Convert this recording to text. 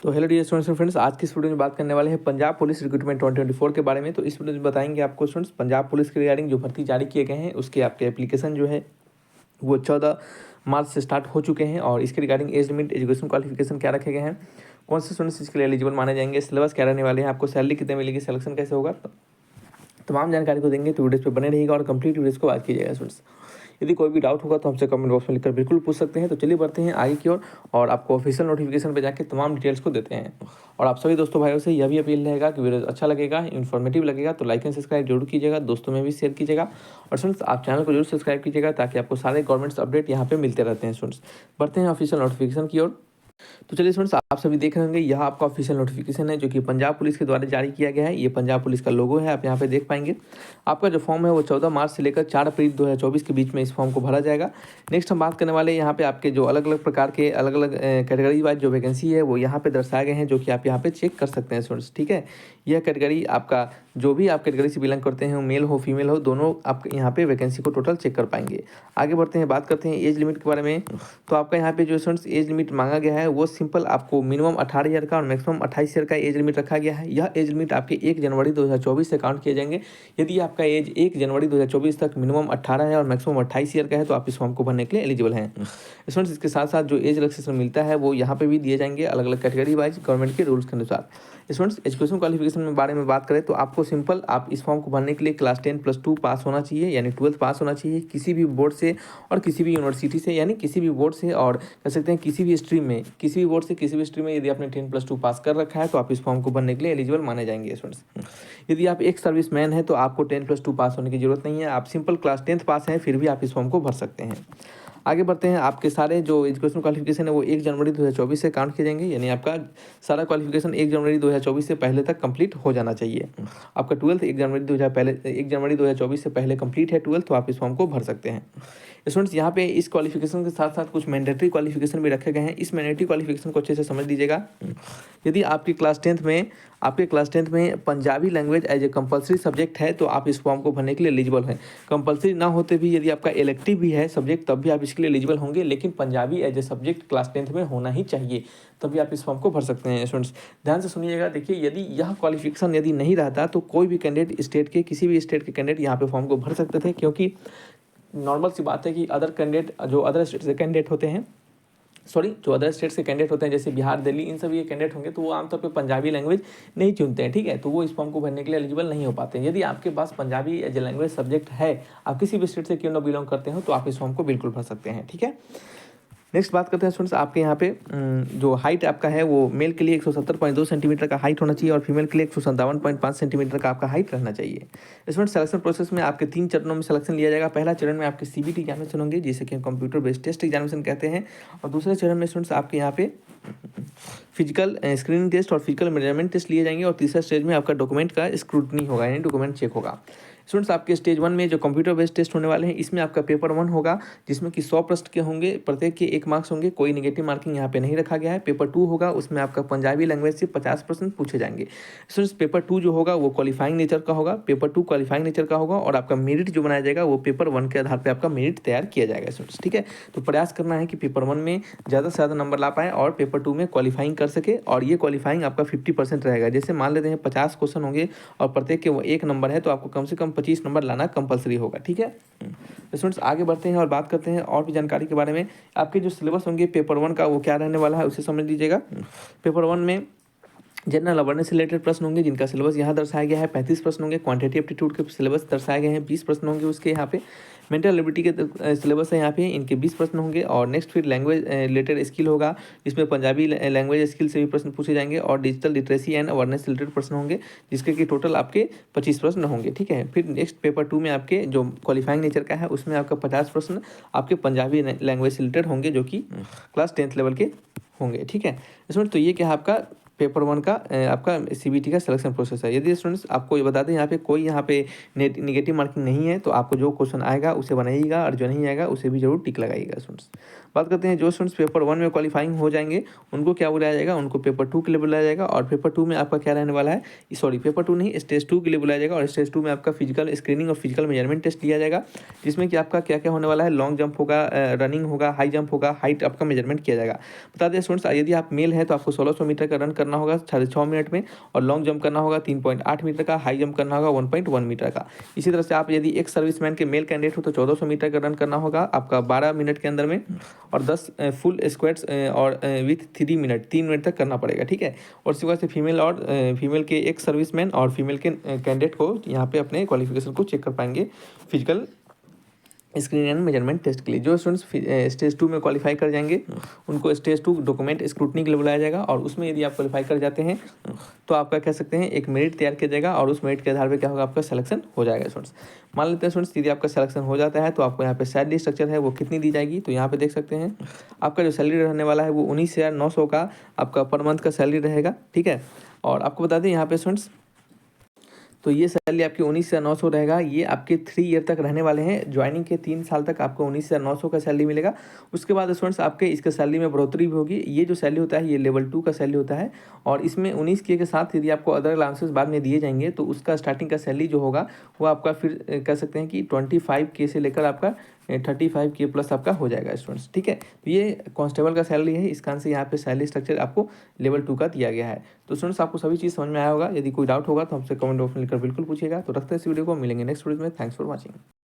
तो hello dear students and friends, आज की इस वीडियो में बात करने वाले हैं पंजाब पुलिस रिक्रूटमेंट 2024 के बारे में। तो इस वीडियो में बताएंगे आपको स्टूडेंट्स पंजाब पुलिस के रिगार्डिंग जो भर्ती जारी किए गए हैं उसके आपके एप्लीकेशन जो है वो 14 मार्च से स्टार्ट हो चुके हैं। और इसके regarding age limit, education qualification क्या रखे गए हैं, कौन से स्टूडेंट्स इसके लिए एलिजिबल माने जाएंगे, सिलेबस क्या रहने वाले हैं, आपको सैलरी कितने मिलेगी, सिलेक्शन कैसे होगा, तमाम जानकारी को देंगे। तो वीडियोस पे बने रहिएगा और कंप्लीट वीडियोस को वॉच कीजिएगा स्टूडेंट्स। यदि कोई भी डाउट होगा तो हमसे कमेंट बॉक्स में लिखकर बिल्कुल पूछ सकते हैं। तो चलिए बढ़ते हैं आगे की ओर और आपको ऑफिशियल नोटिफिकेशन पे जाके तमाम डिटेल्स को देते हैं। और आप सभी दोस्तों भाइयों से यह भी अपील रहेगा कि वीडियो अच्छा लगेगा, इन्फॉर्मेटिव लगेगा तो लाइक एंड सब्सक्राइब जरूर कीजिएगा, दोस्तों में भी शेयर कीजिएगा। और स्टूडेंट्स आप चैनल को जरूर सब्सक्राइब कीजिएगा ताकि आपको सारे गवर्नमेंट्स अपडेट यहाँ पे मिलते रहते हैं। स्टूडेंट्स बढ़ते हैं ऑफिशियल नोटिफिकेशन की ओर। तो चलिए स्टूडेंट्स, आप सभी देख रहे होंगे यह आपका ऑफिशियल नोटिफिकेशन है जो कि पंजाब पुलिस के द्वारा जारी किया गया है। ये पंजाब पुलिस का लोगो है, आप यहाँ पे देख पाएंगे। आपका जो फॉर्म है वो 14 मार्च से लेकर 4 अप्रैल 2024 के बीच में इस फॉर्म को भरा जाएगा। नेक्स्ट हम बात करने वाले हैं यहाँ पे आपके जो अलग अलग प्रकार के अलग अलग कैटेगरी वाइज जो वैकेंसी है वो यहाँ पे दर्शाए गए हैं, जो कि आप यहाँ पे चेक कर सकते हैं स्टूडेंट्स। ठीक है, यह कैटेगरी आपका जो भी आप कैटेगरी से बिलोंग करते हैं, मेल हो फीमेल हो, दोनों आप यहाँ पे वैकेंसी को टोटल चेक कर पाएंगे। आगे बढ़ते हैं, बात करते हैं एज लिमिट के बारे में। तो आपका यहाँ पे जो स्टूडेंट्स एज लिमिट मांगा गया है वो सिंपल आपको मिनिमम 18 ईयर का और मैक्सिमम 28 ईयर का एज लिमिट रखा गया है। यह एज लिमिट आपके 1 जनवरी 2024 से काउंट किए जाएंगे। यदि आपका एज 1 जनवरी 2024 तक मिनिमम 18 है और मैक्सिमम 28 ईयर का है तो आप इस फॉर्म को भरने के लिए एलिजिबल हैं स्टूडेंट्स। इसके साथ साथ जो एज रिलैक्सेशन मिलता है वो यहाँ पे भी दिए जाएंगे अलग अलग कैटेगरी वाइज गवर्नमेंट के रूल्स के अनुसार। स्टूडेंट्स एजुकेशन क्वालिफिकेशन में बारे में बात करें तो आपको सिंपल आप इस फॉर्म को भरने के लिए क्लास 10+2 पास होना चाहिए, यानी 12th पास होना चाहिए किसी भी बोर्ड से और किसी भी यूनिवर्सिटी से, यानी किसी भी बोर्ड से और कह सकते हैं किसी भी स्ट्रीम में, किसी भी बोर्ड से किसी भी स्ट्रीम में यदि आपने 10+2 पास कर रखा है तो आप इस फॉर्म को भरने के लिए एलिजिबल माने जाएंगे स्टूडेंट्स। यदि आप एक सर्विसमैन है तो आपको 10+2 पास होने की जरूरत नहीं है, आप सिंपल क्लास 10th पास हैं फिर भी आप इस फॉर्म को भर सकते हैं। आगे बढ़ते हैं, आपके सारे जो एजुकेशन क्वालिफिकेशन है वो 1 जनवरी 2024 से काउंट किए जाएंगे, यानी आपका सारा क्वालिफिकेशन 1 जनवरी 2024 से पहले तक कंप्लीट हो जाना चाहिए। आपका 12th 1 जनवरी 2024 से पहले कंप्लीट है 12th तो आप इस फॉर्म को भर सकते हैं। स्टूडेंट्स यहाँ पे इस क्वालिफिकेशन के साथ साथ कुछ मैंडेटरी क्वालिफिकेशन भी रखे गए हैं। इस मैंडेटरी क्वालिफिकेशन को अच्छे से समझ लीजिएगा। यदि आपकी क्लास 10th में Punjabi language as a compulsory subject है तो आप इस फॉर्म को भरने के लिए एलिजिबल हैं। कंपलसरी ना होते भी यदि आपका इलेक्टिव भी है सब्जेक्ट तब भी आप इसके लिए एलिजिबल होंगे, लेकिन Punjabi as a subject class 10th में होना ही चाहिए, तभी आप इस फॉर्म को भर सकते हैं। स्टूडेंट्स ध्यान से सुनिएगा, देखिए यदि यह क्वालिफिकेशन यदि नहीं रहता तो कोई भी कैंडिडेट स्टेट के किसी भी स्टेट के कैंडिडेट यहाँ पे फॉर्म को भर सकते थे, क्योंकि नॉर्मल सी बात है कि अदर स्टेट से कैंडिडेट होते हैं, जो अदर स्टेट्स के कैंडिडेट होते हैं जैसे बिहार, दिल्ली, इन सभी के कैंडिडेट होंगे तो वो आमतौर पे पंजाबी लैंग्वेज नहीं चुनते हैं। ठीक है, तो वो इस फॉर्म को भरने के लिए एलिजिबल नहीं हो पाते हैं। यदि आपके पास Punjabi as a language subject है, आप किसी भी स्टेट से क्यों ना बिलोंग करते हो, तो आप इस फॉर्म को बिल्कुल भर सकते हैं। ठीक है, नेक्स्ट बात करते हैं स्टूडेंट्स, आपके यहाँ पे जो हाइट आपका है वो मेल के लिए 170.2 सेंटीमीटर का हाइट होना चाहिए और फीमेल के लिए 157.5 सेंटीमीटर का आपका हाइट रहना चाहिए। स्टूडेंट सिलेक्शन प्रोसेस में आपके 3 चरणों में सिलेक्शन लिया जाएगा। पहला चरण में आपके CBT एग्जामिनेशन होंगे जिसे कि कंप्यूटर बेस्ड टेस्ट एग्जामिनेशन कहते हैं, और दूसरे चरण में स्टूडेंट्स आपके यहाँ पे फिजिकल स्क्रीनिंग टेस्ट और फिजिकल मेजरमेंट टेस्ट लिए जाएंगे, और तीसरा स्टेज में आपका डॉक्यूमेंट का स्क्रूटनी होगा, यानी डॉक्यूमेंट चेक होगा। स्टूडेंट्स आपके स्टेज 1 में जो कंप्यूटर बेस्ड टेस्ट होने वाले हैं इसमें आपका पेपर 1 होगा जिसमें कि 100 प्रश्न के होंगे, प्रत्येक के 1 मार्क्स होंगे, कोई नेगेटिव मार्किंग यहाँ पे नहीं रखा गया है। पेपर 2 होगा, उसमें आपका पंजाबी लैंग्वेज से 50 प्रश्न पूछे जाएंगे। स्टूडेंट्स पेपर 2 जो होगा वो क्वालिफाइंग नेचर का होगा, पेपर 2 क्वालिफाइंग नेचर का होगा, और आपका मेरिट जो बनाया जाएगा वो पेपर 1 के आधार पर आपका मेरिट तैयार किया जाएगा स्टूडेंट्स। ठीक है, तो प्रयास करना है कि पेपर 1 में ज़्यादा से ज़्यादा नंबर ला पाए और पेपर 2 में क्वालिफाइंग कर सके, और ये क्वालिफाइंग आपका 50% रहेगा। जैसे मान लेते हैं 50 क्वेश्चन होंगे और प्रत्येक के वो 1 नंबर है तो आपको कम से कम 25 नंबर लाना कंपलसरी होगा। ठीक है, स्टूडेंट्स आगे बढ़ते हैं और बात करते हैं और भी जानकारी के बारे में। आपके जो सिलेबस होंगे पेपर 1 का वो क्या रहने वाला है उसे समझ लीजिएगा। पेपर 1 में जनरल अवेयरनेस से रिलेटेड प्रश्न होंगे जिनका सिलेबस यहाँ दर्शाया गया है, 35 प्रश्न होंगे। क्वांटिटी एप्टीट्यूड के सिलेबस दर्शाए गए हैं, 20 प्रश्न होंगे उसके यहाँ पे। मेंटल एबिलिटी के सिलेबस है यहाँ पे, इनके 20 प्रश्न होंगे। और नेक्स्ट फिर लैंग्वेज रिलेटेड स्किल होगा, जिसमें पंजाबी लैंग्वेज स्किल से भी प्रश्न पूछे जाएंगे, और digital literacy and awareness related प्रश्न होंगे जिसके कि टोटल आपके 25 प्रश्न होंगे। ठीक है, फिर नेक्स्ट पेपर 2 में आपके जो क्वालिफाइंग नेचर का है उसमें आपका 50 प्रश्न आपके पंजाबी लैंग्वेज से रिलेटेड होंगे जो कि क्लास 10th लेवल के होंगे। ठीक है, इसमें तो ये क्या है आपका पेपर 1 का आपका सीबीटी का सिलेक्शन प्रोसेस है। यदि स्टूडेंट्स आपको ये बता दें यहाँ पे कोई यहाँ पे नेगेटिव मार्किंग नहीं है, तो आपको जो क्वेश्चन आएगा उसे बनाइएगा और जो नहीं आएगा उसे भी जरूर टिक लगाइएगा स्टूडेंट्स। बात करते हैं जो स्टूडेंट्स पेपर 1 में क्वालिफाइंग हो जाएंगे उनको क्या बुलाया जाएगा, उनको पेपर 2 के लिए बुलाया जाएगा। और पेपर 2 में आपका क्या रहने वाला है, सॉरी पेपर 2 नहीं, स्टेज 2 के लिए बुलाया जाएगा। और स्टेज 2 में आपका फिजिकल स्क्रीनिंग और फिजिकल मेजरमेंट टेस्ट लिया जाएगा, जिसमें कि आपका क्या क्या होने वाला है, लॉन्ग जंप होगा, रनिंग होगा, हाई जंप होगा, हाइट आपका मेजरमेंट किया जाएगा। बता दें स्टूडेंट्स, यदि आप मेल है तो आपको 1600 मीटर का रन करना होगा 6.5 मिनट में, और लॉन्ग जंप करना होगा 3.8 मीटर का, हाई जंप करना होगा 1.1 मीटर का। इसी तरह से आप यदि एक सर्विसमैन के मेल कैंडिडेट हो तो 1400 मीटर का रन करना होगा आपका 12 मिनट के अंदर में, और 10 फुल स्क्वाट्स और विथ 3 मिनट तक करना पड़ेगा, ठीक है। और उसके बाद से फीमेल के एक सर्विसमैन और फीमेल के कैंडिडेट को यहाँ पे अपने क्वालिफिकेशन को चेक कर पाएंगे physical screening and measurement test के लिए। जो स्टूडेंट्स स्टेज 2 में क्वालिफाई कर जाएंगे उनको स्टेज 2 डॉक्यूमेंट स्क्रूटनी के लिए बुलाया जाएगा, और उसमें यदि आप क्वालिफाई कर जाते हैं तो आपका कह सकते हैं एक मेरिट तैयार किया जाएगा, और उस मेरिट के आधार पर क्या होगा, आपका सिलेक्शन हो जाएगा स्टूडेंट्स। मान लेते हैं स्टूडेंट्स यदि आपका सिलेक्शन हो जाता है तो आपको यहाँ पे सैलरी स्ट्रक्चर है वो कितनी दी जाएगी, तो यहाँ पे देख सकते हैं आपका जो सैलरी रहने वाला है वो 19,900 का आपका पर मंथ का सैलरी रहेगा, ठीक है। और आपको बता दें यहाँ पे स्टूडेंट्स, तो ये सैलरी आपकी 19,900 रहेगा। ये आपके 3 ईयर तक रहने वाले हैं, ज्वाइनिंग के 3 साल तक आपको 19,900 का सैलरी मिलेगा। उसके बाद स्टूडेंट्स आपके इसके सैलरी में बढ़ोतरी भी होगी। ये जो सैलरी होता है ये लेवल 2 का सैलरी होता है, और इसमें 19K के साथ यदि आपको अदर अलाउंसेस बाद में दिए जाएंगे तो उसका स्टार्टिंग का सैलरी जो होगा वो आपका फिर कह सकते हैं कि 25K से लेकर आपका 35K प्लस आपका हो जाएगा स्टूडेंट्स, ठीक है। तो ये कांस्टेबल का सैलरी है, इस कारण से यहाँ पे सैलरी स्ट्रक्चर आपको लेवल 2 का दिया गया है। तो स्टूडेंट्स आपको सभी चीज़ समझ में आया होगा। यदि कोई डाउट होगा तो हमसे कमेंट बॉक्स में लिखकर बिल्कुल पूछिएगा। तो रखते हैं इस वीडियो को, मिलेंगे नेक्स्ट वीडियो में। Thanks for watching.